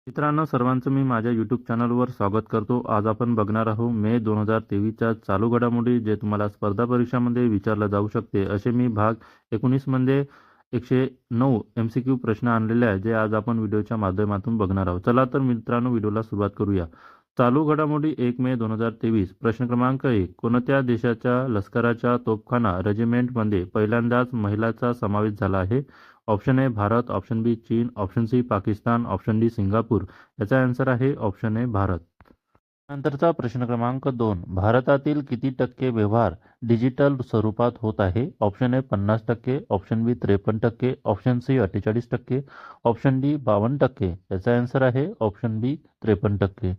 मित्रांनो, सर्वांचं मी माझ्या यूट्यूब चॅनलवर स्वागत करतो. आज आपण बघणार आहोत मे 2023च्या चालू घडामोडी, जे तुम्हाला स्पर्धा परीक्षामध्ये विचारलं जाऊ शकते. असे मी भाग 19 मध्ये 109 MCQ प्रश्न आणलेले आहे, जे आज आपण व्हिडिओच्या माध्यमातून बघणार आहोत. चला तर मित्रांनो, व्हिडिओला सुरुवात करूया. चालू घडामोडी 1 मे 2023. प्रश्न क्रमांक 1. कोणत्या देशाच्या लष्कराच्या तोफखाना रेजिमेंटमध्ये पहिल्यांदाच महिलांचा समावेश झाला आहे? Option A Bharat, option B चीन, option C Pakistan, option D Singapore. याचा आन्सर आहे ऑप्शन ए भारत. नंतरचा प्रश्न क्रमांक 2. भारतातील किती टक्के व्यवहार डिजिटल स्वरूपात होत आहे? Option A 50%, option B 53%, option C 48%, option D 52%. याचा आन्सर आहे ऑप्शन बी 53%.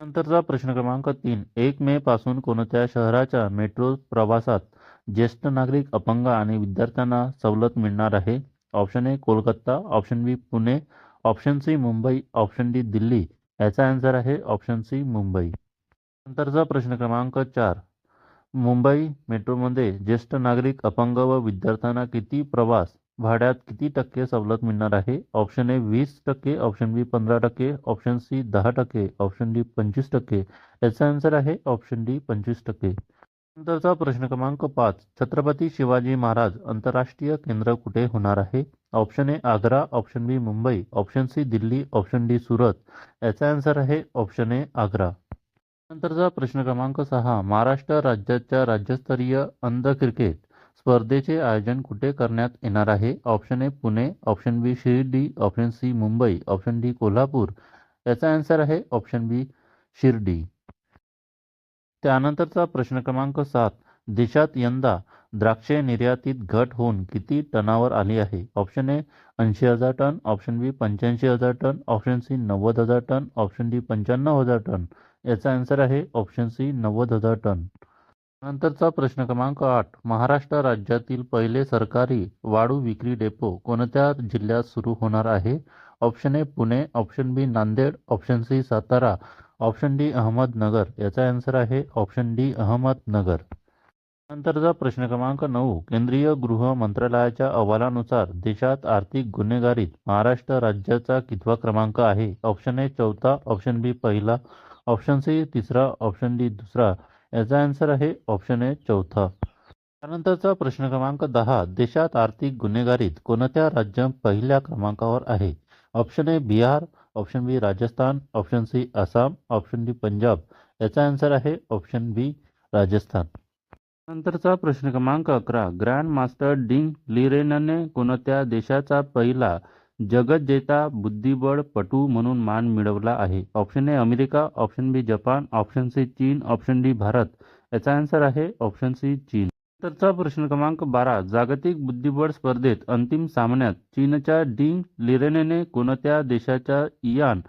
नंतरचा प्रश्न क्रमांक 3. 1 मे पासून कोणत्या शहराच्या मेट्रो प्रवासात ज्येष्ठ नागरिक, अपंग आणि विद्यार्थ्यांना सवलत मिळणार आहे? Option A Kolkata, option B Pune, option C Mumbai, option D Delhi. याचा आन्सर आहे ऑप्शन सी मुंबई. नंतरचा प्रश्न क्रमांक 4. मुंबई मेट्रोमध्ये ज्येष्ठ नागरिक, अपंग व विद्यार्थ्यांना किती प्रवास भाड्यात किती टक्के सवलत मिळणार आहे? Option A 20%, option B 15%, option C 10%, option D 25%. याचा आन्सर आहे ऑप्शन डी 25%. नंतरचा प्रश्न क्रमांक 5. छत्रपती शिवाजी महाराज आंतरराष्ट्रीय केंद्र कुठे होणार आहे? Option A Agra, option B Mumbai, option C Delhi, option D Surat. याचा आन्सर आहे ऑप्शन ए आग्रा. नंतरचा प्रश्न क्रमांक 6. महाराष्ट्र राज्याच्या राज्यस्तरीय अंध क्रिकेट स्पर्धेचे आयोजन कुठे करण्यात येणार आहे? Option A Pune, option B Shirdi, option C Mumbai, option D Kolhapur. याचा आन्सर आहे ऑप्शन बी शिर्डी. त्यानंतरचा प्रश्न क्रमांक 7. देशात यंदा द्राक्षे निर्यातीत घट होऊन किती टनावर आली आहे? Option A 80,000 ton, option B 85,000 ton, option C 90,000 ton, option D 95,000 ton. याचा आन्सर आहे ऑप्शन सी 90,000 टन. नंतरचा प्रश्न क्रमांक 8. महाराष्ट्र राज्यातील पहिले सरकारी वाळू विक्री डेपो कोणत्या जिल्ह्यात सुरू होणार आहे? Option A Pune, option B Nanded, option C Satara, option D Ahmednagar. याचा आन्सर आहे ऑप्शन डी अहमदनगर. नंतरचा प्रश्न क्रमांक 9. केंद्रीय गृह मंत्रालयाच्या अहवालानुसार देशात आर्थिक गुन्हेगारीत महाराष्ट्र राज्याचा कितवा क्रमांक आहे? ऑप्शन ए 4था, ऑप्शन बी पहिला, ऑप्शन सी तिसरा, ऑप्शन डी दुसरा. याचा आन्सर आहे ऑप्शन ए 4था. त्यानंतरचा प्रश्न क्रमांक 10. देशात आर्थिक गुन्हेगारीत कोणत्या राज्य पहिल्या क्रमांकावर आहे? Option A Bihar, option B Rajasthan, option C Assam, option D Punjab. याचा आन्सर आहे ऑप्शन बी राजस्थान. नंतरचा प्रश्न क्रमांक 11. ग्रँड मास्टर डिंग लिरेनने कोणत्या देशाचा पहिला जगज्जेता बुद्धिबळपटू म्हणून मान मिळवला आहे? Option A America, option B Japan, option C चीन, ऑप्शन डी भारत. याचा आन्सर आहे ऑप्शन सी चीन. नंतरचा प्रश्न क्रमांक 12. जागतिक बुद्धिबळ स्पर्धेत अंतिम सामन्यात चीनच्या डिंग लिरेनने कोणत्या देशाच्या इयान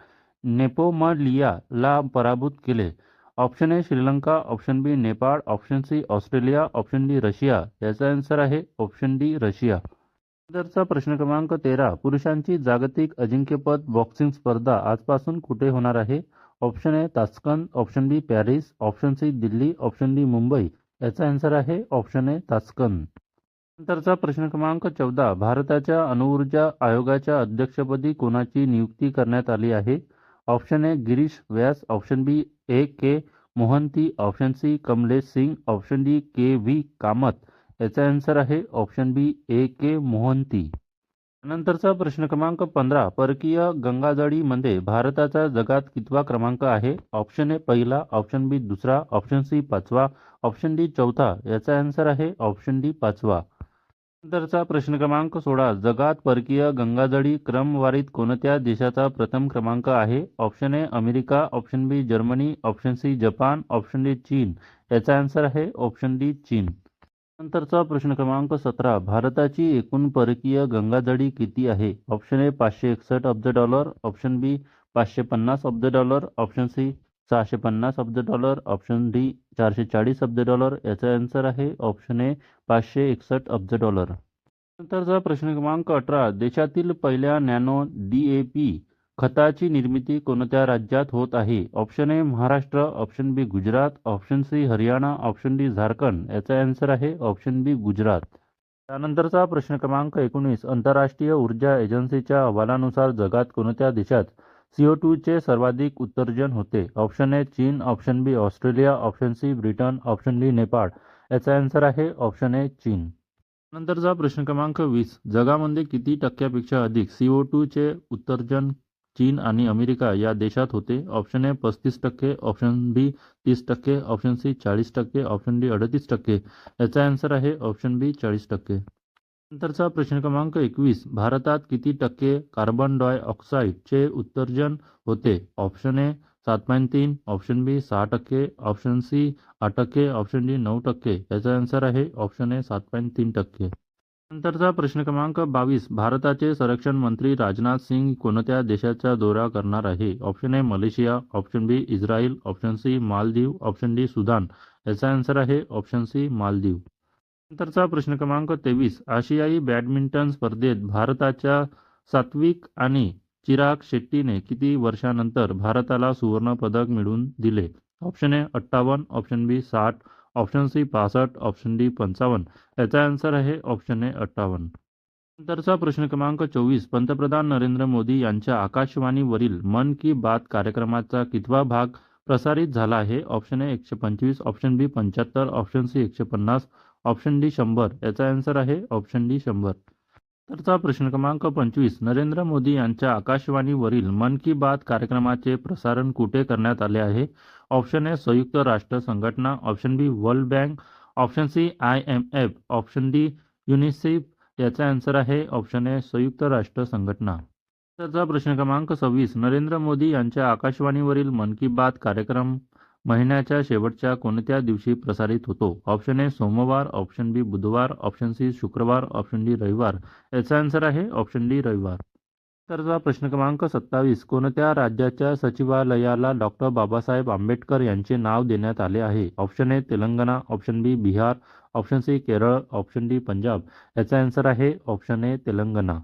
नेपोमलियाला पराभूत केले? Option A Sri Lanka, option B Nepal, option C Australia, option D Russia. याचा आन्सर आहे ऑप्शन डी रशिया. नंतरचा प्रश्न क्रमांक 13. पुरुषांची जागतिक अजिंक्यपद बॉक्सिंग स्पर्धा आजपासून कुठे होणार आहे? Option A Tashkent, option B Paris, option C Delhi, option D Mumbai. याचा आन्सर आहे ऑप्शन ए तास्कंद. नंतरचा प्रश्न क्रमांक 14. भारताच्या अणुऊर्जा आयोगाच्या अध्यक्षपदी कोणाची नियुक्ती करण्यात आली आहे? Option A Girish Vyas, option B A K Mohanty, option C Kamlesh Singh, option D K V Kamath. याचा आन्सर आहे option B A K Mohanty. नंतरचा प्रश्न क्रमांक 15. परकीय गंगाजळीमध्ये भारताचा जगात कितवा क्रमांक आहे? ऑप्शन ए पहिला, ऑप्शन बी दुसरा, ऑप्शन सी पाचवा, ऑप्शन डी चौथा. याचा आन्सर आहे ऑप्शन डी पाचवा. नंतरचा प्रश्न क्रमांक 16. जगात परकीय गंगाजळी क्रमवारीत कोणत्या देशाचा प्रथम क्रमांक आहे? Option A America, option B Germany, option C Japan, option D चीन. याचा आन्सर आहे ऑप्शन डी चीन. नंतरचा प्रश्न क्रमांक 17. भारताची एकूण परकीय गंगाजळी किती आहे? ऑप्शन ए 561 अब्ज डॉलर, ऑप्शन बी 550 अब्ज डॉलर, ऑप्शन सी 650 अब्ज डॉलर, ऑप्शन डी 440 अब्ज डॉलर. याचा आन्सर आहे ऑप्शन ए 561 अब्ज डॉलर. नंतरचा प्रश्न क्रमांक 18. देशातील पहिल्या नॅनो DAP खताची निर्मिती कोणत्या राज्यात होत आहे? Option A Maharashtra, option B Gujarat, option C Haryana, option D Jharkhand. याचा आन्सर आहे ऑप्शन बी गुजरात. त्यानंतरचा प्रश्न क्रमांक 19. आंतरराष्ट्रीय ऊर्जा एजन्सीच्या अहवालानुसार जगात कोणत्या देशात CO2 चे सर्वाधिक उत्सर्जन होते? ऑप्शन ए चीन, option B Australia, option C Britain, option D Nepal. याचा आन्सर आहे ऑप्शन ए चीन. नंतरचा प्रश्न क्रमांक 20. जगामध्ये किती टक्क्यापेक्षा अधिक CO2 चे उत्सर्जन चीन आणि अमेरिका या देशात होते? Option A 35%, option B 30%, option C 40%, option D 38%. याचा आन्सर आहे ऑप्शन बी 40%. नंतरचा प्रश्न क्रमांक 21. भारतात किती टक्के कार्बन डायऑक्साईडचे उत्सर्जन होते? Option A 7.3, option B 6%, option C 8%, option D 9%. याचा आन्सर आहे ऑप्शन ए 7.3%. नंतरचा प्रश्न क्रमांक 22. भारताचे संरक्षण मंत्री राजनाथ सिंग कोणत्या देशाचा दौरा करणार आहे? Option A Malaysia, option B Israel, option C Maldives, option D Sudan. याचा आन्सर आहे ऑप्शन सी मालदीव. नंतरचा प्रश्न क्रमांक 23. आशियाई बॅडमिंटन स्पर्धेत भारताच्या सात्विक आणि चिराग शेट्टीने किती वर्षानंतर भारताला सुवर्ण पदक मिळवून दिले? Option A 58, option B 60, option C 65, option D 55. याचा आन्सर आहे ऑप्शन ए 58. नंतरचा प्रश्न क्रमांक 24. पंतप्रधान नरेंद्र मोदी यांच्या आकाशवाणीवरील मन की बात कार्यक्रमाचा कितवा भाग प्रसारित झाला आहे? Option A 125, option B 75, option C 150, option D 100. याचा आन्सर आहे ऑप्शन डी 100. तरचा प्रश्न क्रमांक 25. नरेंद्र मोदी यांच्या आकाशवाणीवरील मन की बात कार्यक्रमाचे प्रसारण कुठे करण्यात आले आहे? ऑप्शन ए संयुक्त राष्ट्र संघटना, option B world bank, option C IMF, option D UNICEF. याचा आन्सर आहे ऑप्शन ए संयुक्त राष्ट्र संघटना. त्याचा प्रश्न क्रमांक 26. नरेंद्र मोदी यांच्या आकाशवाणीवरील मन की बात कार्यक्रम महिन्याच्या शेवटच्या कोणत्या दिवशी प्रसारित होतो? ऑप्शन ए सोमवार, ऑप्शन बी बुधवार, ऑप्शन सी शुक्रवार, ऑप्शन डी रविवार. याचा आन्सर आहे ऑप्शन डी रविवार. तरचा प्रश्न क्रमांक 27. कोणत्या राज्याच्या सचिवालयाला डॉक्टर बाबासाहेब आंबेडकर यांचे नाव देण्यात आले आहे? Option A Telangana, option B Bihar, option C Kerala, option D Punjab. याचा आन्सर आहे ऑप्शन ए तेलंगणा.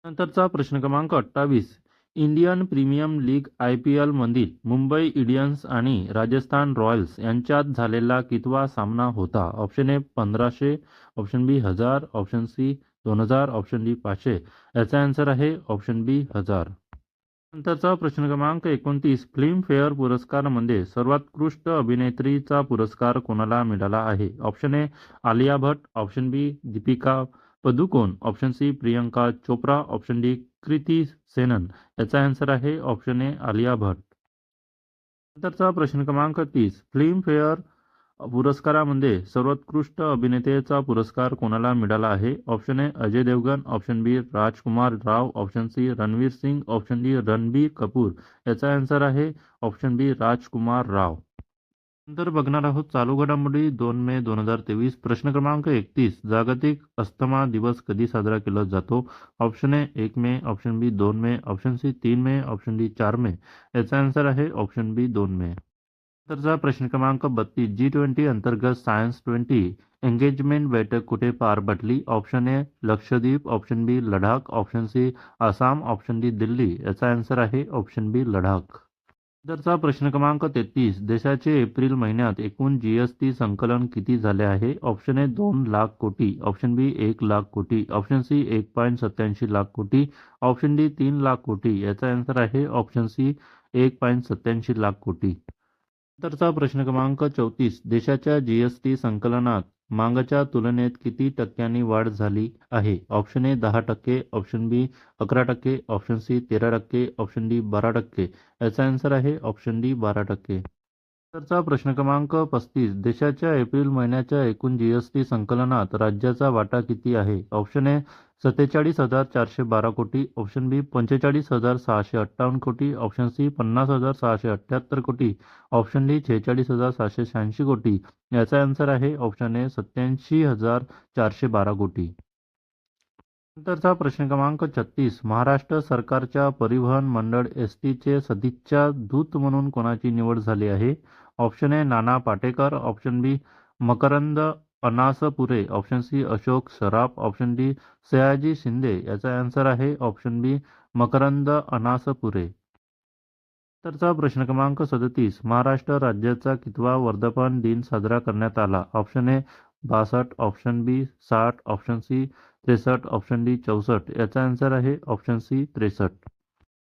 नंतरचा प्रश्न क्रमांक 28. इंडियन प्रीमियम लीग IPL मधील मुंबई इंडियन्स आणि राजस्थान रॉयल्स यांच्यात झालेला कितवा सामना होता? Option A 1500, option B 1000, option C 2000, option D 500. याचा आन्सर आहे ऑप्शन बी 1000. नंतरचा प्रश्न क्रमांक 29. फिल्मफेअर पुरस्कारामध्ये सर्वोत्कृष्ट अभिनेत्रीचा पुरस्कार कोणाला मिळाला आहे? Option A Alia Bhatt, option B Deepika Padukone, option C Priyanka Chopra, option D Kriti Sanon. याचा आन्सर आहे ऑप्शन ए आलिया भट्ट. नंतरचा प्रश्न क्रमांक 30. फिल्मफेअर पुरस्कारामध्ये सर्वोत्कृष्ट अभिनेत्याचा पुरस्कार कोणाला मिळाला आहे? Option A Ajay Devgn, option B Rajkumar Rao, option C Ranveer Singh, option D Ranbir Kapoor. याचा आन्सर आहे ऑप्शन बी राजकुमार राव. नंतर बघणार आहोत चालू घडामोडी 2 मे 2023. प्रश्न क्रमांक 31. जागतिक अस्थमा दिवस कधी साजरा केला जातो? Option A 1 May, option B 2 May, option C 3 May, option D 4 May. याचा आन्सर आहे ऑप्शन बी 2 मे. नंतरचा प्रश्न क्रमांक 32. G20 अंतर्गत सायन्स 20 एंगेजमेंट बैठक कुठे पार पडली? Option A Lakshadweep, option B Ladakh, option C Assam, option D Delhi. याचा आन्सर आहे ऑप्शन बी लडाख. नंतरचा प्रश्न क्रमांक 33. देशाचे एप्रिल महिन्यात एकूण GST संकलन किती झाले आहे? ऑप्शन ए 2 लाख कोटी, ऑप्शन बी 1 लाख कोटी, ऑप्शन सी 1.87 लाख कोटी, ऑप्शन डी 3 लाख कोटी. याचा आन्सर आहे ऑप्शन सी 1.87 लाख कोटी. नंतरचा प्रश्न क्रमांक 34. देशाच्या GST संकलनात मागच्या तुलनेत किती टक्क्यांनी वाढ झाली आहे? Option A 10%, option B 11%, option C 13%, option D 12%. याचा आन्सर आहे ऑप्शन डी 12%. नंतरचा प्रश्न क्रमांक 35. देशाच्या एप्रिल महिन्याच्या एकूण GST संकलनात राज्याचा वाटा किती आहे? ऑप्शन ए 47,412 कोटी, ऑप्शन बी 45,658 कोटी, ऑप्शन सी 50,678 कोटी, ऑप्शन डी 46,786 कोटी. याचा आन्सर आहे ऑप्शन ए 87,412 कोटी. नंतरचा प्रश्न क्रमांक 36. महाराष्ट्र सरकारच्या परिवहन मंडळ STचे सदिच्छा दूत म्हणून कोणाची निवड झाली आहे? Option A Nana Patekar, option B Makarand Anaspure, option C Ashok Saraf, option D Sayaji Shinde. याचा आन्सर आहे ऑप्शन बी मकरंद अनासपुरे. नंतरचा प्रश्न क्रमांक 37. महाराष्ट्र राज्याचा कितवा वर्धापन दिन साजरा करण्यात आला? Option A 62, option B 60, option C 63, option D 64. याचा आन्सर आहे ऑप्शन सी 63.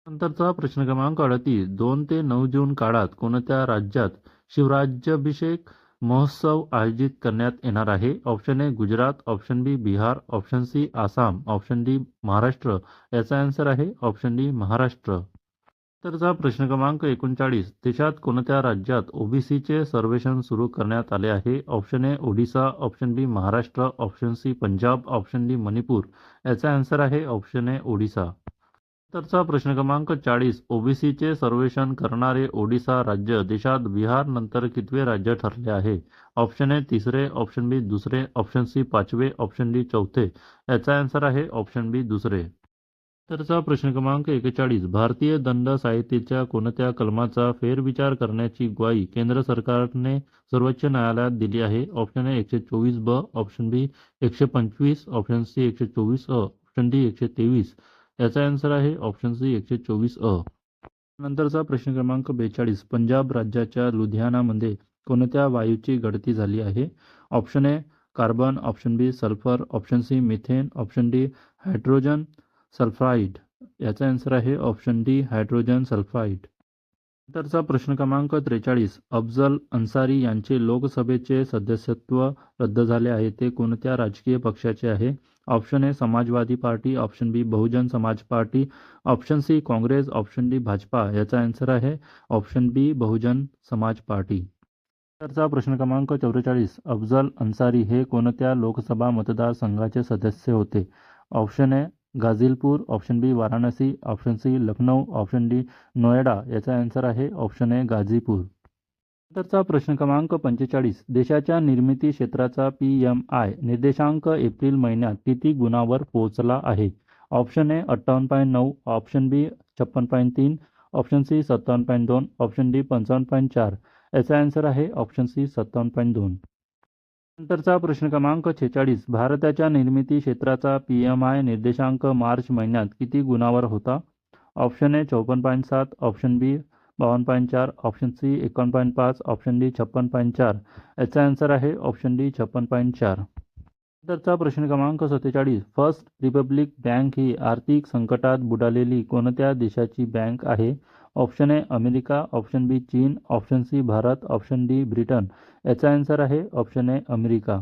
नंतरचा प्रश्न क्रमांक 38. 2 ते 9 जून काळात कोणत्या राज्यात शिवराज्याभिषेक महोत्सव आयोजित करण्यात येणार आहे? Option A Gujarat, option B Bihar, option C Assam, option D Maharashtra. याचा आन्सर आहे ऑप्शन डी महाराष्ट्र. नंतरचा प्रश्न क्रमांक 39. देशात कोणत्या राज्यात ओबीसीचे सर्वेक्षण सुरू करण्यात आले आहे? Option A Odisha, option B Maharashtra, option C Punjab, option D Manipur. याचा आन्सर आहे ऑप्शन ए ओडिसा. नंतरचा प्रश्न क्रमांक 40. ओबीसीचे सर्वेक्षण करणारे ओडिशा राज्य देशात बिहार नंतर कितवे राज्य ठरले आहे? ऑप्शन ए तिसरे, ऑप्शन बी दुसरे, ऑप्शन सी पाचवे, ऑप्शन डी चौथे. याचा आन्सर आहे ऑप्शन बी दुसरे. नंतरचा प्रश्न क्रमांक 41. भारतीय दंड संहितेच्या कोणत्या कलमाचा फेरविचार करण्याची ग्वाही केंद्र सरकारने सर्वोच्च न्यायालयात दिली आहे? ऑप्शन ए 124 ब, ऑप्शन बी 125, ऑप्शन सी 124 अ, ऑप्शन डी 123. याचा आन्सर आहे ऑप्शन सी 124 अ. नंतरचा प्रश्न क्रमांक 42. पंजाब राज्याच्या लुधियानामध्ये कोणत्या वायूची गळती झाली आहे? Option A carbon, option B sulphur, option C methane, option D hydrogen sulphide. याचा आन्सर आहे ऑप्शन डी हायड्रोजन सल्फाइड. नंतरचा प्रश्न क्रमांक 43. अफजल अन्सारी यांचे लोकसभेचे सदस्यत्व रद्द झाले आहे, ते कोणत्या राजकीय पक्षाचे आहे? Option A Samajwadi party, option B Bahujan Samaj party, option C Congress, option D Bhajpa. याचा आन्सर आहे option B Bahujan Samaj party. नंतरचा प्रश्न क्रमांक 44. अफजल अन्सारी हे कोणत्या लोकसभा मतदारसंघाचे सदस्य होते? Option A Ghazipur, option B Varanasi, option C Lucknow, option D Noida. याचा आन्सर आहे ऑप्शन ए गाझीपूर. नंतरचा प्रश्न क्रमांक 45. देशाच्या निर्मिती क्षेत्राचा PMI निर्देशांक एप्रिल महिन्यात किती गुणावर पोहोचला आहे? Option A 58.9, option B 56.3, option C 57.2, option D 55.4. याचा आन्सर आहे ऑप्शन सी 57.2. नंतरचा प्रश्न क्रमांक 46. भारताच्या निर्मिती क्षेत्राचा PMI निर्देशांक मार्च महिन्यात किती गुणावर होता? Option A 54.7, option B 52.4, option C 51.5, option D 56.4. याचा आन्सर आहे ऑप्शन डी 56.4. नंतरचा प्रश्न क्रमांक 47. फर्स्ट रिपब्लिक बँक ही आर्थिक संकटात बुडालेली कोणत्या देशाची बँक आहे? Option A America, option B चीन, option C Bharat, option D Britain. याचा आन्सर आहे ऑप्शन ए अमेरिका.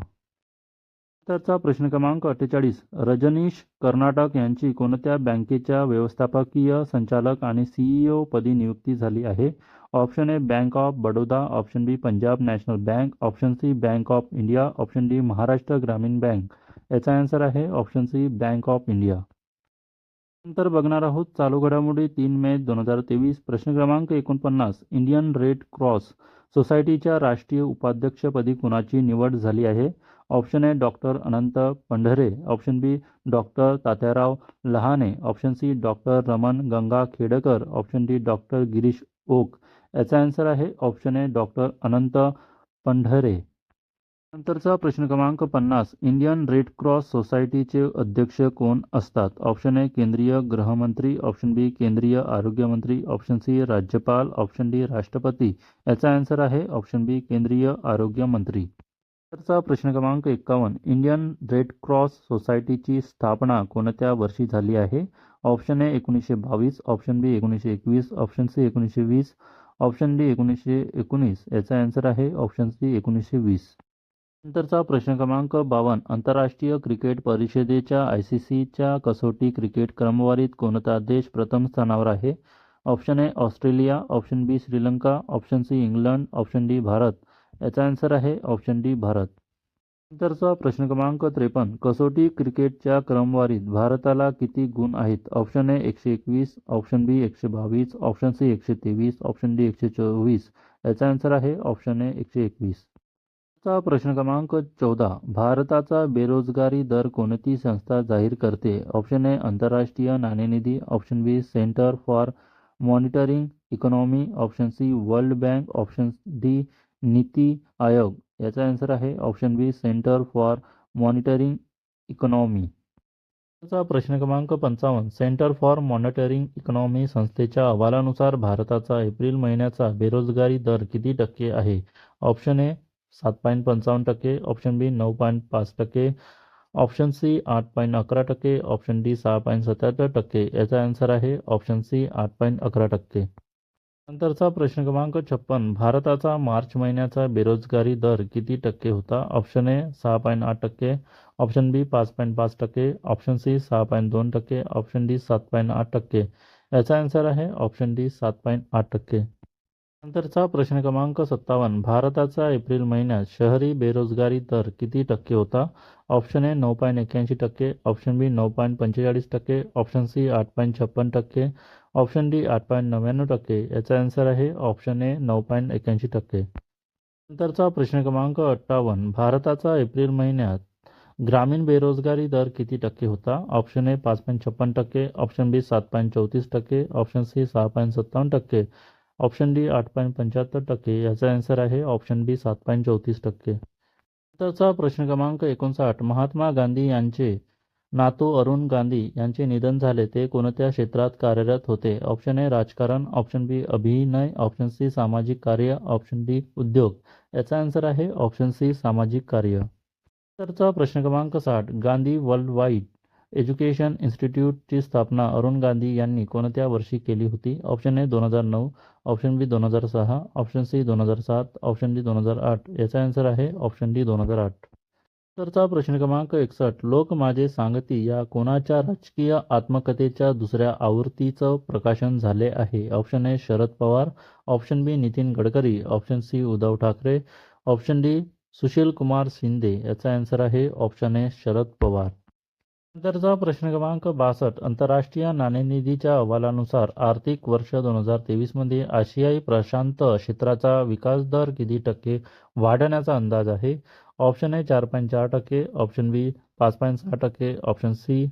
नंतरचा प्रश्न क्रमांक 48. रजनीश कर्नाटक यांची कोणत्या बँकेच्या व्यवस्थापकीय संचालक आणि CEO पदी नियुक्ती झाली आहे? Option A bank of Baroda, option B Punjab national bank, option C bank of India, option D Maharashtra Gramin bank. याचा आन्सर आहे option C bank of India. नंतर बघणार आहोत चालू घडामोडी 3 मे 2023. प्रश्न क्रमांक 49. इंडियन रेड क्रॉस सोसायटीच्या राष्ट्रीय उपाध्यक्षपदी कुणाची निवड झाली आहे? Option A doctor Anant Pandhare, option B doctor Tatyarao Lahane, option C doctor Raman Gangakhedkar, option D doctor Girish Oak. याचा आन्सर आहे option A doctor Anant Pandhare. नंतरचा प्रश्न क्रमांक 50. इंडियन रेड क्रॉस सोसायटीचे अध्यक्ष कोण असतात? ऑप्शन ए केंद्रीय गृहमंत्री, ऑप्शन बी केंद्रीय आरोग्यमंत्री, ऑप्शन सी राज्यपाल, ऑप्शन डी राष्ट्रपती. याचा आन्सर आहे ऑप्शन बी केंद्रीय आरोग्यमंत्री. नंतरचा प्रश्न क्रमांक 51. इंडियन रेड क्रॉस सोसायटीची स्थापना कोणत्या वर्षी झाली आहे? Option A 1922, option B 1921, option C 1920, option D 1919. याचा आन्सर आहे ऑप्शन सी 1920. नंतरचा प्रश्न क्रमांक 52. आंतरराष्ट्रीय क्रिकेट परिषदेच्या ICCच्या कसोटी क्रिकेट क्रमवारीत कोणता देश प्रथम स्थानावर आहे? Option A Australia, option B Sri Lanka, option C England, option D Bharat. याचा आन्सर आहे ऑप्शन डी भारत. नंतरचा प्रश्न क्रमांक 53. कसोटी क्रिकेटच्या क्रमवारीत भारताला किती गुण आहेत? Option A 121, option B 122, option C 123, option D 124. याचा आन्सर आहे ऑप्शन ए 121. चा प्रश्न क्रमांक 14. भारताचा बेरोजगारी दर कोणती संस्था जाहीर करते? ऑप्शन ए आंतरराष्ट्रीय नाणेनिधी, option B centre for monitoring economy, option C world bank, option D NITI Aayog. याचा आन्सर आहे option B centre for monitoring economy. चा प्रश्न क्रमांक 55. सेंटर फॉर मॉनिटरिंग इकॉनॉमी संस्थेच्या अहवालानुसार भारताचा एप्रिल महिन्याचा बेरोजगारी दर किती टक्के आहे? Option A 7.55%, option B 9.5%, option C 8.11%, option D 6.77%. याचा आन्सर आहे ऑप्शन सी 8.11%. नंतरचा प्रश्न क्रमांक 56. भारताचा मार्च महिन्याचा बेरोजगारी दर किती टक्के होता? Option A 6.8%, option B 5.5%, option C 6.2%, option D 7.8%. याचा आन्सर आहे ऑप्शन डी 7.8%. नंतरचा प्रश्न क्रमांक 57. भारताचा एप्रिल महिन्यात शहरी बेरोजगारी दर किती टक्के होता? Option A 9.81%, option B 9.45%, option C 8.56%, option D 8.99%. याचा आन्सर आहे ऑप्शन ए 9.81%. नंतरचा प्रश्न क्रमांक 58. भारताचा एप्रिल महिन्यात ग्रामीण बेरोजगारी दर किती टक्के होता? Option A 5.56%, option B 7.34%, option C 6.57%, option D 8.75%. याचा आन्सर आहे ऑप्शन बी 7.34%. नंतरचा प्रश्न क्रमांक 59. महात्मा गांधी यांचे नातू अरुण गांधी यांचे निधन झाले, ते कोणत्या क्षेत्रात कार्यरत होते? ऑप्शन ए राजकारण, ऑप्शन बी अभिनय, ऑप्शन सी सामाजिक कार्य, ऑप्शन डी उद्योग. याचा आन्सर आहे ऑप्शन सी सामाजिक कार्य. नंतरचा प्रश्न क्रमांक 60. गांधी वर्ल्ड वाईड एज्युकेशन इन्स्टिट्यूटची स्थापना अरुण गांधी यांनी कोणत्या वर्षी केली होती? Option A 2009, option B 2006, option C 2007, option D 2008. याचा आन्सर आहे ऑप्शन डी 2008. नंतरचा प्रश्न क्रमांक 61. लोक माझे सांगती या कोणाच्या राजकीय आत्मकथेच्या दुसऱ्या आवृत्तीचं प्रकाशन झाले आहे? Option A Sharad Pawar, option B Nitin Gadkari, option C Uddhav Thackeray, option D Sushil Kumar Shinde. याचा आन्सर आहे ऑप्शन ए शरद पवार. नंतरचा प्रश्न क्रमांक 62. आंतरराष्ट्रीय नाणेनिधीच्या अहवालानुसार आर्थिक वर्ष 2023 मध्ये आशियाई प्रशांत क्षेत्राचा विकास दर किती टक्के वाढण्याचा अंदाज आहे? Option A 4.4%, option B 5.6%, option C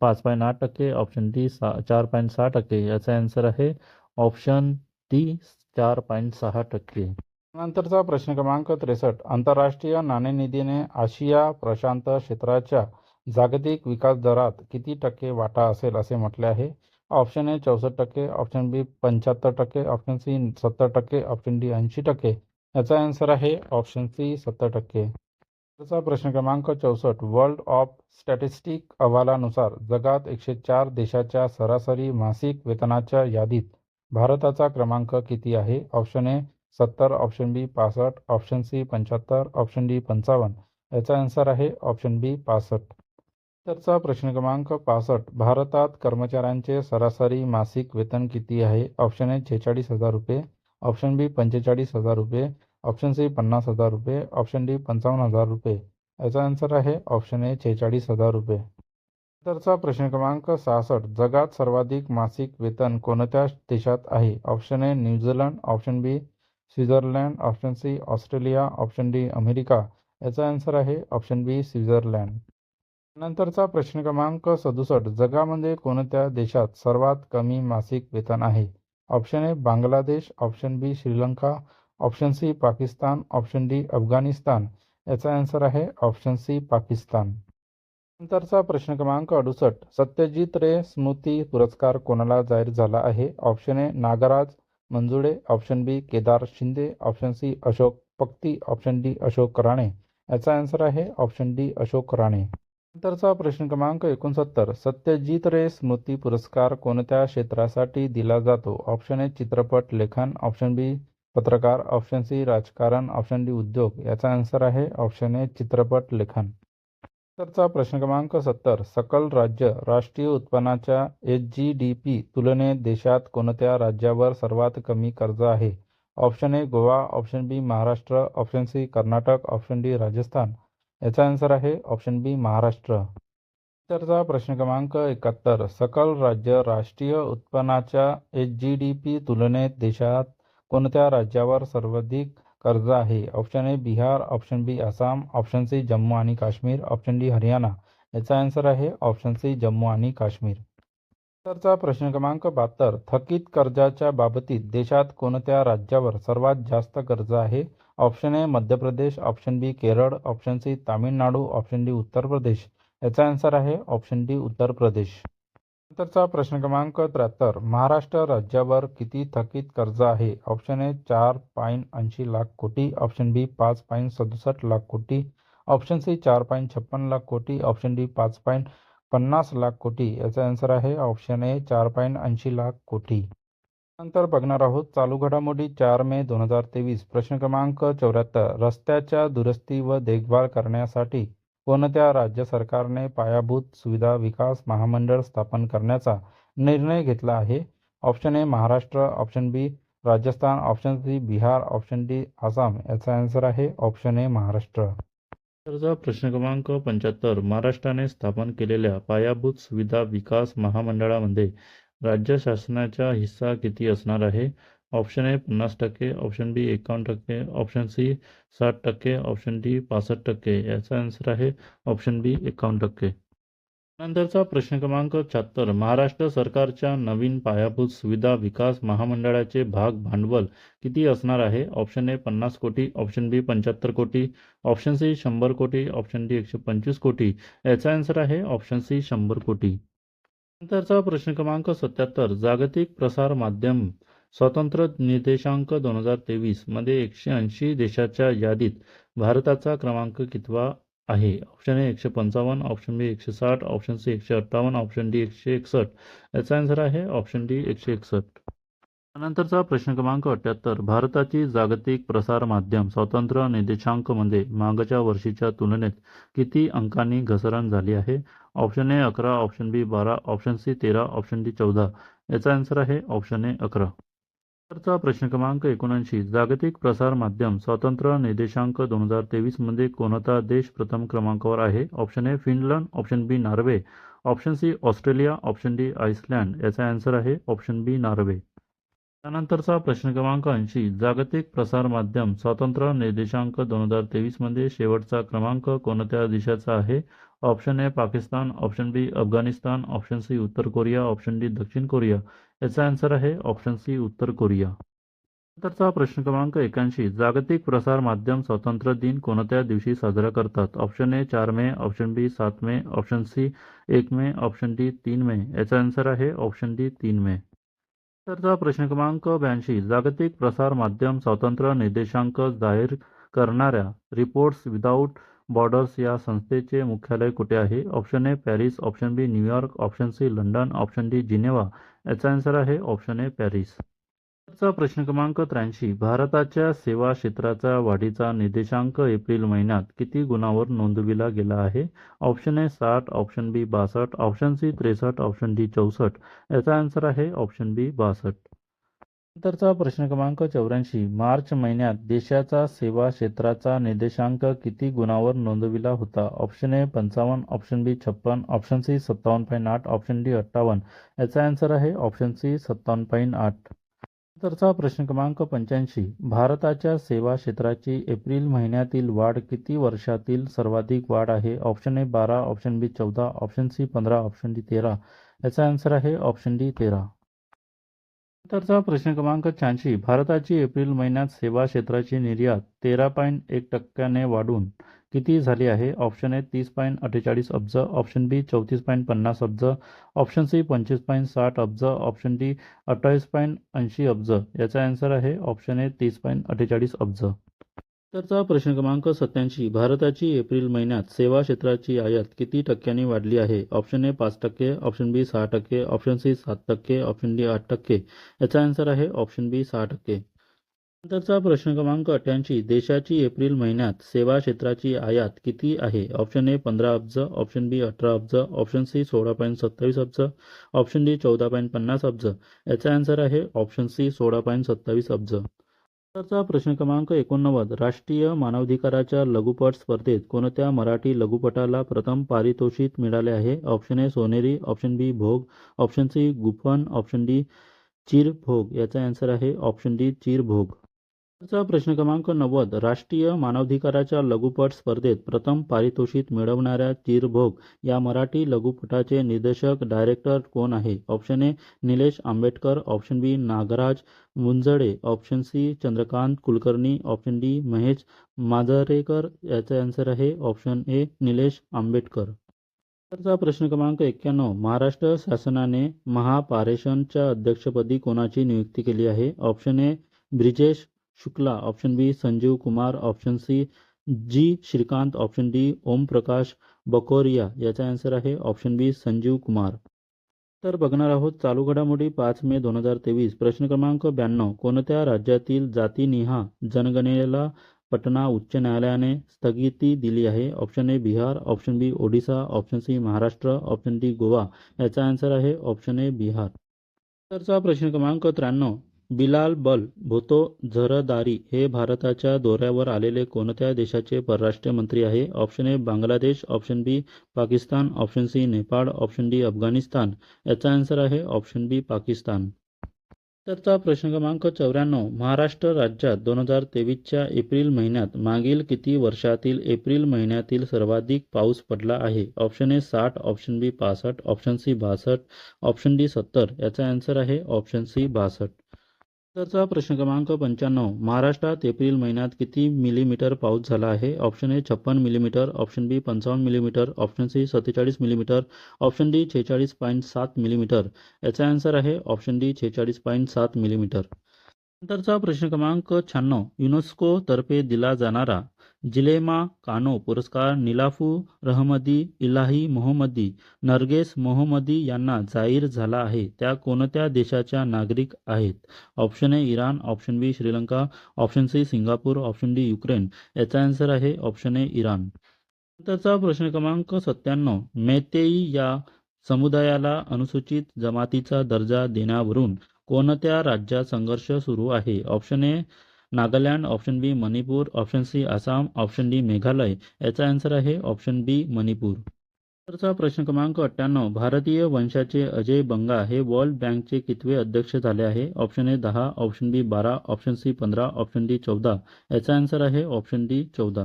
5.8%, option D 4.6%. याचा आन्सर आहे ऑप्शन डी 4.6%. नंतरचा प्रश्न क्रमांक 63. आंतरराष्ट्रीय नाणेनिधीने आशिया प्रशांत क्षेत्राच्या जागतिक विकास दरात किती टक्के वाटा असेल असे म्हटले आहे? Option A 64%, option B 75%, option C 70%, option D 80%. याचा आन्सर आहे ऑप्शन सी 70%. त्याचा प्रश्न क्रमांक 64. वर्ल्ड ऑफ स्टॅटिस्टिक अहवालानुसार जगात 104 देशाच्या सरासरी मासिक वेतनाच्या यादीत भारताचा क्रमांक किती आहे? Option A 70, option B 65, option C 75, option D 55. याचा आन्सर आहे ऑप्शन बी 65. तरचा प्रश्न क्रमांक 65. भारतात कर्मचाऱ्यांचे सरासरी मासिक वेतन किती आहे? ऑप्शन ए 46,000 रुपये, ऑप्शन बी 45,000 रुपये, ऑप्शन सी 50,000 रुपये, ऑप्शन डी 55,000 रुपये. याचा आन्सर आहे ऑप्शन ए 46,000 रुपये. तरचा प्रश्न क्रमांक 66. जगात सर्वाधिक मासिक वेतन कोणत्या देशात आहे? Option A New Zealand, option B Switzerland, option C Australia, option D America. याचा आन्सर आहे ऑप्शन बी स्वित्झर्लंड. नंतरचा प्रश्न क्रमांक 67. जगामध्ये कोणत्या देशात सर्वात कमी मासिक वेतन आहे? Option A Bangladesh, option B Sri Lanka, option C Pakistan, option D Afghanistan. याचा आन्सर आहे ऑप्शन सी पाकिस्तान. नंतरचा प्रश्न क्रमांक 68. सत्यजित रे स्मृती पुरस्कार कोणाला जाहीर झाला आहे? Option A Nagraj Manjule, option B Kedar Shinde, option C Ashok Pakti, option D Ashok Rane. याचा आन्सर आहे ऑप्शन डी अशोक राणे. नंतरचा प्रश्न क्रमांक 69. सत्यजित रे स्मृती पुरस्कार कोणत्या क्षेत्रासाठी दिला जातो? ऑप्शन ए चित्रपट लेखन, ऑप्शन बी पत्रकार, ऑप्शन सी राजकारण, ऑप्शन डी उद्योग. याचा आन्सर आहे ऑप्शन ए चित्रपट लेखन. नंतरचा प्रश्न क्रमांक 70. सकल राज्य राष्ट्रीय उत्पन्नाच्या HGDP तुलनेत देशात कोणत्या राज्यावर सर्वात कमी कर्ज आहे? Option A Goa, option B Maharashtra, option C Karnataka, option D Rajasthan. याचा आन्सर आहे ऑप्शन बी महाराष्ट्र. नंतरचा प्रश्न क्रमांक 71. सकल राज्य राष्ट्रीय उत्पन्नाच्या HGDP तुलनेत देशात कोणत्या राज्यावर सर्वाधिक कर्ज आहे? Option A Bihar, option B Assam, option C Jammu आणि काश्मीर, ऑप्शन डी हरियाणा. याचा आन्सर आहे ऑप्शन सी जम्मू आणि काश्मीर. नंतरचा प्रश्न क्रमांक 72. थकीत कर्जाच्या बाबतीत देशात कोणत्या राज्यावर सर्वात जास्त कर्ज आहे? Option A Madhya Pradesh, option B Kerala, option C Tamil Nadu, option D Uttar Pradesh. याचा आन्सर आहे ऑप्शन डी उत्तर प्रदेश. नंतरचा प्रश्न क्रमांक 73. महाराष्ट्र राज्यावर किती थकीत कर्ज आहे? ऑप्शन ए 4.80 लाख कोटी, ऑप्शन बी 5.67 लाख कोटी, ऑप्शन सी 4.56 लाख कोटी, ऑप्शन डी 5.50 लाख कोटी. याचा आन्सर आहे ऑप्शन ए 4.80 लाख कोटी. नंतर बघणार आहोत चालू घडामोडी 4 मे 2023. प्रश्न क्रमांक 74. रस्त्याच्या दुरुस्ती व देखभाल करण्यासाठी कोणत्या राज्य सरकारने पायाभूत सुविधा विकास महामंडळ स्थापन करण्याचा निर्णय घेतला आहे? Option A Maharashtra, option B Rajasthan, option C Bihar, option D Assam. याचा आन्सर आहे ऑप्शन ए महाराष्ट्र. तर प्रश्न क्रमांक 75. महाराष्ट्राने स्थापन केलेल्या पायाभूत सुविधा विकास महामंडळामध्ये राज्य शासनाचा हिस्सा किती असणार आहे? Option A 50%, option B 51%, option C 60%, option D 65%. याचा आन्सर आहे ऑप्शन बी 51%. नंतरचा प्रश्न क्रमांक 76. महाराष्ट्र सरकारच्या नवीन पायाभूत सुविधा विकास महामंडळाचे भाग भांडवल किती असणार आहे? ऑप्शन ए 50 कोटी, ऑप्शन बी 75 कोटी, ऑप्शन सी 100 कोटी, ऑप्शन डी 125 कोटी. याचा आन्सर आहे ऑप्शन सी 100 कोटी. नंतरचा प्रश्न क्रमांक 77. जागतिक प्रसार माध्यम स्वातंत्र्य निर्देशांक 2023 मध्ये 180 देशाच्या यादीत भारताचा क्रमांक कितवा आहे? Option A 155, option B 160, option C 158, option D 161. याचा आन्सर आहे ऑप्शन डी 161. नंतरचा प्रश्न क्रमांक 78. भारताची जागतिक प्रसार माध्यम स्वातंत्र्य निर्देशांक मध्ये मागच्या वर्षीच्या तुलनेत किती अंकांनी घसरण झाली आहे? Option A 11, option B 12, option C 13, option D 14. याचा आन्सर आहे ऑप्शन ए 11. नंतरचा प्रश्न क्रमांक 79. जागतिक प्रसार माध्यम स्वातंत्र्य निर्देशांक 2023 मध्ये कोणता देश प्रथम क्रमांकावर आहे? Option A Finland, option B Norway, option C Australia, option D Iceland. याचा आन्सर आहे ऑप्शन बी नॉर्वे. त्यानंतरचा प्रश्न क्रमांक 80. जागतिक प्रसार माध्यम स्वातंत्र्य निर्देशांक 2023 मध्ये शेवटचा क्रमांक कोणत्या देशाचा आहे? Option A Pakistan, option B Afghanistan, option C उत्तर कोरिया, ऑप्शन डी दक्षिण कोरिया. याचा आन्सर आहे ऑप्शन सी उत्तर कोरिया. नंतरचा प्रश्न क्रमांक 81. जागतिक प्रसार माध्यम स्वातंत्र्य दिन कोणत्या दिवशी साजरा करतात? Option A 4 May, option B 7 May, option C 1 May, option D 3 May. याचा आन्सर आहे ऑप्शन डी 3 मे. नंतरचा प्रश्न क्रमांक 82. जागतिक प्रसार माध्यम स्वातंत्र्य निर्देशांक जाहीर करणाऱ्या रिपोर्ट्स विदाऊट बॉर्डर्स या संस्थेचे मुख्यालय कुठे आहे? Option A Paris, option B New York, option C London, option D Geneva. याचा आन्सर आहे ऑप्शन ए पॅरिस. नंतरचा प्रश्न क्रमांक 83. भारताच्या सेवा क्षेत्राचा वाढीचा निर्देशांक एप्रिल महिन्यात किती गुणांवर नोंदविला गेला आहे? Option A 60, option B 62, option C 63, option D 64. याचा आन्सर आहे ऑप्शन बी 62. नंतरचा प्रश्न क्रमांक 84. मार्च महिन्यात देशाचा सेवा क्षेत्राचा निर्देशांक किती गुणांवर नोंदविला होता? Option A 55, option B 56, option C 57.8, option D 58. याचा आन्सर आहे ऑप्शन सी 57.8. नंतरचा प्रश्न क्रमांक 85. भारताच्या सेवा क्षेत्राची एप्रिल महिन्यातील वाढ किती वर्षातील सर्वाधिक वाढ आहे? Option A 12, option B 14, option C 15, option D 13. याचा आन्सर आहे ऑप्शन डी 13. नंतरचा प्रश्न क्रमांक 86. भारताची एप्रिल महिन्यात सेवा क्षेत्राची निर्यात 13.1% वाढून किती झाली आहे? ऑप्शन ए 30.48 अब्ज, ऑप्शन बी 34.50 अब्ज, ऑप्शन सी 25.60 अब्ज, ऑप्शन डी 28.80 अब्ज. याचा आन्सर आहे ऑप्शन ए 30.48 अब्ज. नंतरचा प्रश्न क्रमांक 87. भारताची एप्रिल महिन्यात सेवा क्षेत्राची आयात किती टक्क्यांनी वाढली आहे? Option A 5%, option B 6%, option C 7%, option D 8%. याचा आन्सर आहे ऑप्शन बी 6%. नंतरचा प्रश्न क्रमांक 88. देशाची एप्रिल महिन्यात सेवा क्षेत्राची आयात किती आहे? ऑप्शन ए 15 अब्ज, ऑप्शन बी 18 अब्ज, ऑप्शन सी 16.27 अब्ज, ऑप्शन डी 14.50 अब्ज. याचा आन्सर आहे ऑप्शन सी 16.27 अब्ज. नंतरचा प्रश्न क्रमांक 89. राष्ट्रीय मानवाधिकाराच्या लघुपट स्पर्धेत कोणत्या मराठी लघुपटाला प्रथम पारितोषिक मिळाले आहे? ऑप्शन ए सोनेरी, ऑप्शन बी भोग, ऑप्शन सी गुफन, ऑप्शन डी चिरभोग. याचा आन्सर आहे ऑप्शन डी चिरभोग. नंतरचा प्रश्न क्रमांक 90. राष्ट्रीय मानवाधिकाराच्या लघुपट स्पर्धेत प्रथम पारितोषिक मिळवणाऱ्या चिरभोग या मराठी लघुपटाचे निर्देशक डायरेक्टर कोण आहे? Option A Nilesh Ambedkar, option B Nagraj Munjade, option C Chandrakant Kulkarni, option D Mahesh Manjrekar. याचा आन्सर आहे ऑप्शन ए निलेश आंबेडकर. नंतरचा प्रश्न क्रमांक 91. महाराष्ट्र शासनाने महापारेषणच्या अध्यक्षपदी कोणाची नियुक्ती केली आहे? Option A Brijesh Shukla, option B Sanjeev Kumar, option C G Shrikant, option D Omprakash Bakoria, याचा आन्सर आहे ऑप्शन बी संजीव कुमार. तर बघणार आहोत चालू घडामोडी 5 मे 2023. प्रश्न क्रमांक 92. कोणत्या राज्यातील जातीनिहाय जनगणनेला पटना उच्च न्यायालयाने स्थगिती दिली आहे? Option A Bihar, option B Odisha, option C Maharashtra, option D Goa, याचा आन्सर आहे ऑप्शन ए बिहार. तरचा प्रश्न क्रमांक 93. बिलाल बल भुतो झरदारी हे भारताच्या दौऱ्यावर आलेले कोणत्या देशाचे परराष्ट्र मंत्री आहे? Option A Bangladesh, option B Pakistan, option C Nepal, option D Afghanistan, याचा आन्सर आहे ऑप्शन बी पाकिस्तान. तरचा प्रश्न क्रमांक 94. महाराष्ट्र राज्यात 2023च्या एप्रिल महिन्यात मागील किती वर्षातील एप्रिल महिन्यातील सर्वाधिक पाऊस पडला आहे? Option A 60, option B 65, option C 62, option D 70, याचा आन्सर आहे ऑप्शन सी 62. तरचा प्रश्न क्रमांक 95. महाराष्ट्रात एप्रिल महिन्यात किती मिलीमीटर पाऊस झाला आहे? Option A 56 millimetre, option B 55 millimetre, option C 47 millimetre, option D 46.7 millimetre, याचा आन्सर आहे ऑप्शन डी 46.7 मिलीमीटर. नंतरचा प्रश्न क्रमांक 96. युनेस्को तर्फे दिला जाणारा जिलेमा कानो पुरस्कार निलाफू रहमदी, इलाही मोहम्मदी, नरगेस मोहम्मदी यांना जाहीर झाला आहे त्या कोणत्या देशाच्या नागरिक आहेत? Option A Iran, option B Sri Lanka, option C Singapore, option D Ukraine, याचा आन्सर आहे ऑप्शन ए इराण. नंतरचा प्रश्न क्रमांक 97. मेतेई या समुदायाला अनुसूचित जमातीचा दर्जा देण्यावरून कोणत्या राज्यात संघर्ष सुरू आहे? Option A Nagaland, option B Manipur, option C Assam, option D Meghalaya, याचा आन्सर आहे ऑप्शन बी मणिपूर. तरचा प्रश्न क्रमांक 98. भारतीय वंशाचे अजय बंगा हे वर्ल्ड बँकचे कितवे अध्यक्ष झाले आहे? Option A 10, option B 12, option C 15, option D 14, याचा आन्सर आहे ऑप्शन डी 14.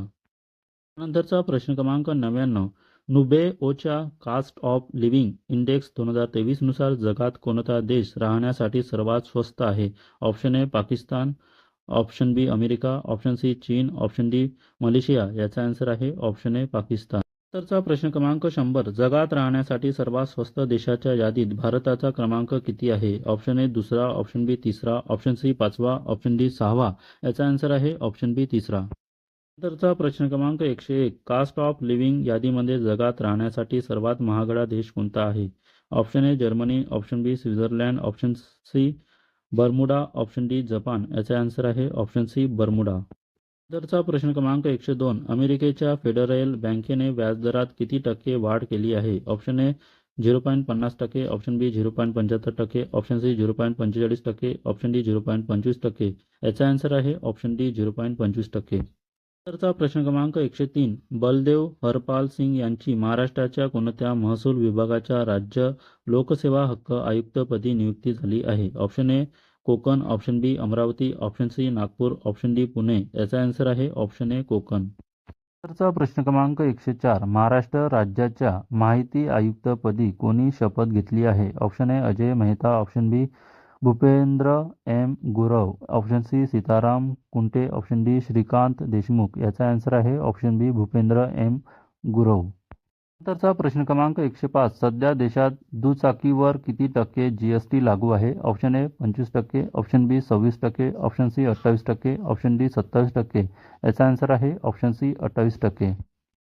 नंतरचा प्रश्न क्रमांक 99. नुबेओच्या कास्ट ऑफ लिव्हिंग इंडेक्स 2023 नुसार जगात कोणता देश राहण्यासाठी सर्वात स्वस्त आहे? Option A Pakistan, option B America, option C चीन, ऑप्शन डी मलेशिया, याचा आन्सर आहे ऑप्शन ए पाकिस्तान. तरचा प्रश्न क्रमांक 100. जगात राहण्यासाठी सर्वात स्वस्त देशाच्या यादीत भारताचा क्रमांक किती आहे? ऑप्शन ए 2रा, ऑप्शन बी 3रा, ऑप्शन सी 5वा, ऑप्शन डी 6वा, याचा आन्सर आहे ऑप्शन बी 3रा. तरचा प्रश्न क्रमांक 101. कास्ट ऑफ लिव्हिंग यादीमध्ये जगात राहण्यासाठी सर्वात महागडा देश कोणता आहे? Option A Germany, option B Switzerland, option C Bermuda, option D Japan, याचा आन्सर आहे ऑप्शन सी बर्मुडा. तरचा प्रश्न क्रमांक 102. अमेरिकेच्या फेडरल बँकेने व्याजदरात किती टक्के वाढ केली आहे? Option A 0.50%, option B 0.75%, option C 0.45%, option D 0.25%, याचा आन्सर आहे ऑप्शन डी 0.25%. तरचा प्रश्न क्रमांक 103. बलदेव हरपाल सिंग यांची महाराष्ट्राच्या कोणत्या महसूल विभागाच्या राज्य लोकसेवा हक्क आयुक्तपदी नियुक्ती झाली आहे? Option A Konkan, option B Amravati, option C Nagpur, option D Pune, याचा आन्सर आहे ऑप्शन ए कोकण. तरचा प्रश्न क्रमांक 104. महाराष्ट्र राज्याच्या माहिती आयुक्तपदी कोणी शपथ घेतली आहे? Option A Ajay Mehta, option B Bhupendra M Gurav, option C Sitaram Kunte, option D Shrikant Deshmukh, याचा आन्सर आहे option B Bhupendra M Gurav. नंतरचा प्रश्न क्रमांक 105. सध्या देशात दुचाकीवर किती टक्के जीएसटी लागू आहे? Option A 25%, option B 26%, option C 28%, option D 27%, याचा आन्सर आहे ऑप्शन सी 28%.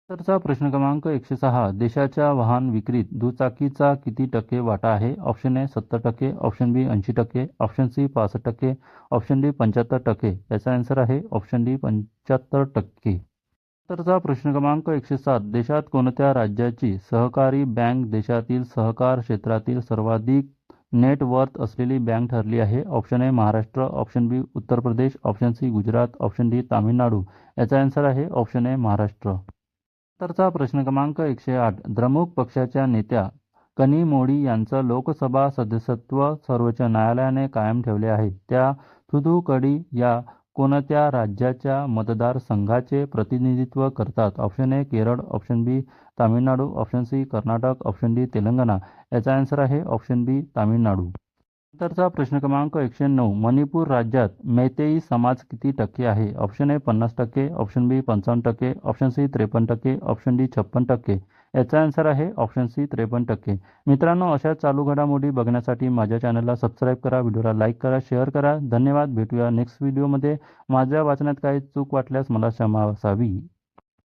तरचा प्रश्न क्रमांक 106. देशाच्या वाहन विक्रीत दुचाकीचा किती टक्के वाटा आहे? Option A 70%, option B 80%, option C 65%, option D 75%, याचा आन्सर आहे ऑप्शन डी 75%. तरचा प्रश्न क्रमांक 107. देशात कोणत्या राज्याची सहकारी बँक देशातील सहकार क्षेत्रातील सर्वाधिक नेट वर्थ असलेली बँक ठरली आहे? Option A Maharashtra, option B Uttar Pradesh, option C Gujarat, option D Tamil Nadu, याचा आन्सर आहे ऑप्शन ए महाराष्ट्र. तरचा प्रश्न क्रमांक 108. द्रमुक पक्षाच्या नेत्या कनिमोळी यांचं लोकसभा सदस्यत्व सर्वोच्च न्यायालयाने कायम ठेवले आहे. त्या थुथुकुडी या कोणत्या राज्याच्या मतदारसंघाचे प्रतिनिधित्व करतात? Option A Kerala, option B Tamil Nadu, option C Karnataka, option D Telangana, याचा आन्सर आहे ऑप्शन बी तामिळनाडू. नंतरचा प्रश्न क्रमांक 109. मणिपूर राज्यात मैतेई समाज किती टक्के आहे? Option A 50%, option B 55%, option C 53%, option D 56%, याचा आन्सर आहे ऑप्शन सी 53%. मित्रांनो, अशा चालू घडामोडी बघण्यासाठी माझ्या चॅनलला सबस्क्राईब करा, व्हिडिओला लाईक करा, शेअर करा. धन्यवाद. भेटूया नेक्स्ट व्हिडिओमध्ये. माझ्या वाचनात काही चूक वाटल्यास मला क्षमा असावी.